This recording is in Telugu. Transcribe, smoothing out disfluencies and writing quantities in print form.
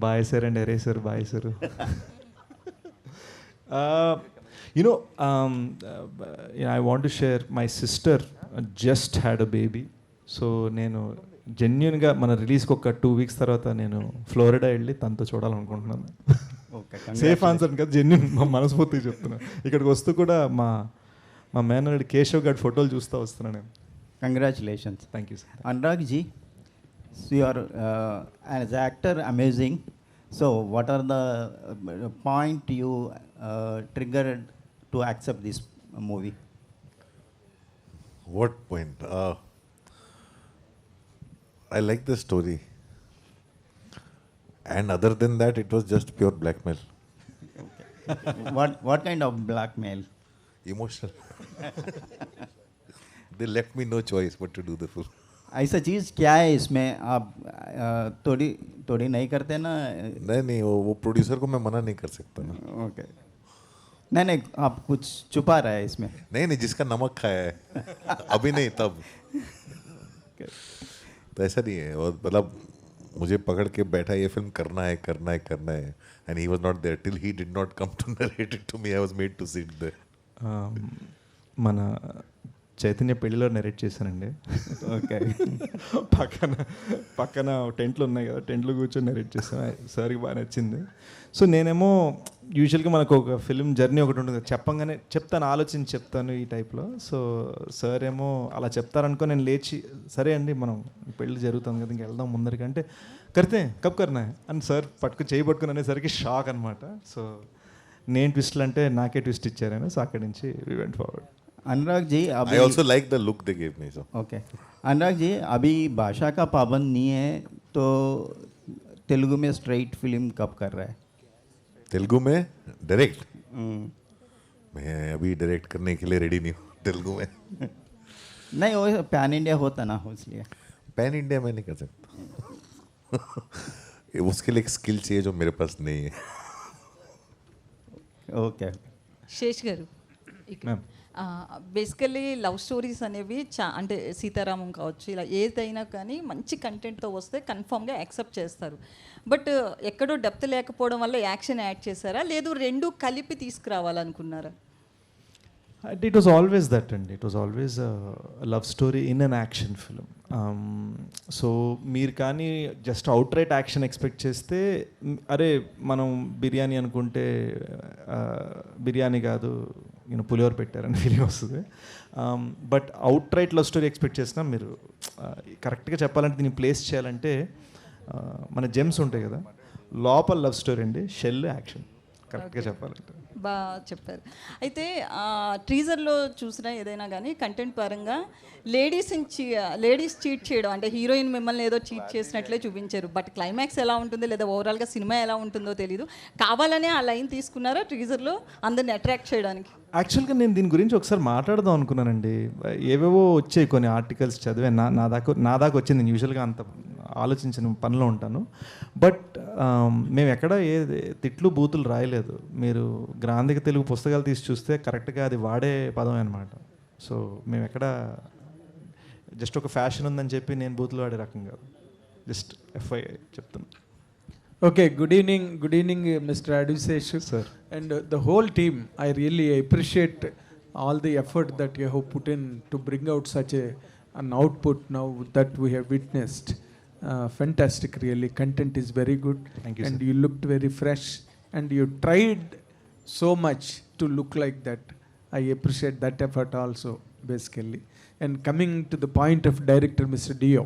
Bye sir and eraser boy sir. You know, I want to share, my sister just had a baby. So నేను జెన్యున్గా మన రిలీజ్కి ఒక 2 weeks తర్వాత నేను ఫ్లోరిడా వెళ్ళి తనతో చూడాలనుకుంటున్నాను. సేఫ్ ఆన్సర్ కదా, జెన్యున్, మా మనస్ఫూర్తిగా చెప్తున్నాను. ఇక్కడికి వస్తూ కూడా మా మేనల్లుడు కేశవ్ గారి ఫోటోలు చూస్తూ వస్తున్నాను నేను. Congratulations. Thank you sir. Anurag ji, so you are as an actor amazing. So what are the point you triggered to accept this movie? What point? I like the story. And other than that, it was just pure blackmail. What kind of blackmail? Emotional. They left me no choice but to do the film. ऐसा चीज़ क्या है इसमें, आप थोड़ी नहीं करते ना? नहीं, वो प्रोड्यूसर को मैं मना नहीं कर सकता ना. ओके. नहीं, आप कुछ छुपा रहे हैं इसमें. नहीं, जिसका नमक खाया है अभी नहीं तब. तो ऐसा नहीं है. और मतलब मुझे पकड़ के बैठा, ये फिल्म करना है. And he was not there till he did not come to narrate it to me. I was made to sit there. మన చైతన్య పెళ్లిలో నెరేట్ చేశానండి. ఓకే. పక్కన టెంట్లు ఉన్నాయి కదా, టెంట్లో కూర్చొని నెరేట్ చేశాను. సార్కి బాగా నచ్చింది. సో నేనేమో యూజువల్గా మనకు ఒక ఫిల్మ్ జర్నీ ఒకటి ఉంటుంది, చెప్పంగానే చెప్తాను, ఆలోచించి చెప్తాను ఈ టైప్లో. సో సార్ ఏమో అలా చెప్తారనుకో నేను లేచి సరే అండి మనం పెళ్ళి జరుగుతుంది కదా ఇంక వెళ్దాం ముందరికి అంటే కడితే కప్ కర్నా అని సార్ చేయి పట్టుకుని అనేసరికి షాక్ అనమాట. సో నేను ట్విస్ట్లు అంటే నాకే ట్విస్ట్ ఇచ్చారని. సో అక్కడి నుంచి we went forward. Anurag ji, I also like the look they gave me. So. Okay. Anurag ji, अभी भाषा का पाबंद नहीं है तो तेलुगु में स्ट्रेट फिल्म कब कर रहा है? तेलुगु में डायरेक्ट? मैं अभी डायरेक्ट करने के लिए रेडी नहीं हूँ तेलुगु में. नहीं, वो पैन इंडिया होता ना, इसलिए. पैन इंडिया में नहीं कर सकता. उसके लिए एक स्किल चाहिए जो मेरे पास नहीं है. ఓకే. శేష్ గారు, బేసికల్లీ లవ్ స్టోరీస్ అనేవి అంటే సీతారామం కావచ్చు, ఇలా ఏదైనా కానీ మంచి కంటెంట్తో వస్తే కన్ఫామ్గా యాక్సెప్ట్ చేస్తారు. బట్ ఎక్కడో డెప్త్ లేకపోవడం వల్ల యాక్షన్ యాడ్ చేశారా, లేదు రెండు కలిపి తీసుకురావాలనుకున్నారా? It was always that, and it was always a love story in an action film. So మీరు కానీ just out right action expect చేస్తే అరే మనం బిర్యానీ అనుకుంటే బిర్యానీ కాదు పులిహోర పెట్టారని ఫీలింగ్ వస్తుంది. But out right love story expect చేసినా మీరు కరెక్ట్గా చెప్పాలంటే దీన్ని ప్లేస్ చేయాలంటే మన జెమ్స్ ఉంటాయి కదా, లోపల లవ్ స్టోరీ అండి, షెల్ యాక్షన్, కరెక్ట్గా చెప్పాలంటే. బాగా చెప్పారు. అయితే టీజర్లో చూసినా ఏదైనా కానీ కంటెంట్ పరంగా లేడీస్ చీట్ చేయడం అంటే హీరోయిన్ మిమ్మల్ని ఏదో చీట్ చేసినట్లే చూపించారు. బట్ క్లైమాక్స్ ఎలా ఉంటుందో లేదా ఓవరాల్గా సినిమా ఎలా ఉంటుందో తెలీదు. కావాలనే ఆ లైన్ తీసుకున్నారా టీజర్లో అందరిని అట్రాక్ట్ చేయడానికి? యాక్చువల్గా నేను దీని గురించి ఒకసారి మాట్లాడదాం అనుకున్నానండి. ఏవేవో వచ్చాయి కొన్ని ఆర్టికల్స్ చదివాను, నా దాకా వచ్చింది. నేను యూజువల్గా అంత ఆలోచించిన పనిలో ఉంటాను. బట్ మేము ఎక్కడ ఏ తిట్లు బూతులు రాయలేదు. మీరు గ్రాంధిక తెలుగు పుస్తకాలు తీసి చూస్తే కరెక్ట్గా అది వాడే పదం అనమాట. సో మేము ఎక్కడ జస్ట్ ఒక ఫ్యాషన్ ఉందని చెప్పి నేను బూతులు వాడే రకం కాదు. జస్ట్ ఎఫ్ఐఐ చెప్తాను. Okay, good evening, Mr. Aduseshu, sir, and the whole team. I really appreciate all the effort that you have put in to bring out such an output now that we have witnessed. Fantastic, really. Content is very good. Thank you, and sir. you looked very fresh, and you tried so much to look like that. I appreciate that effort also, basically. And coming to the point of director Mr. Dio,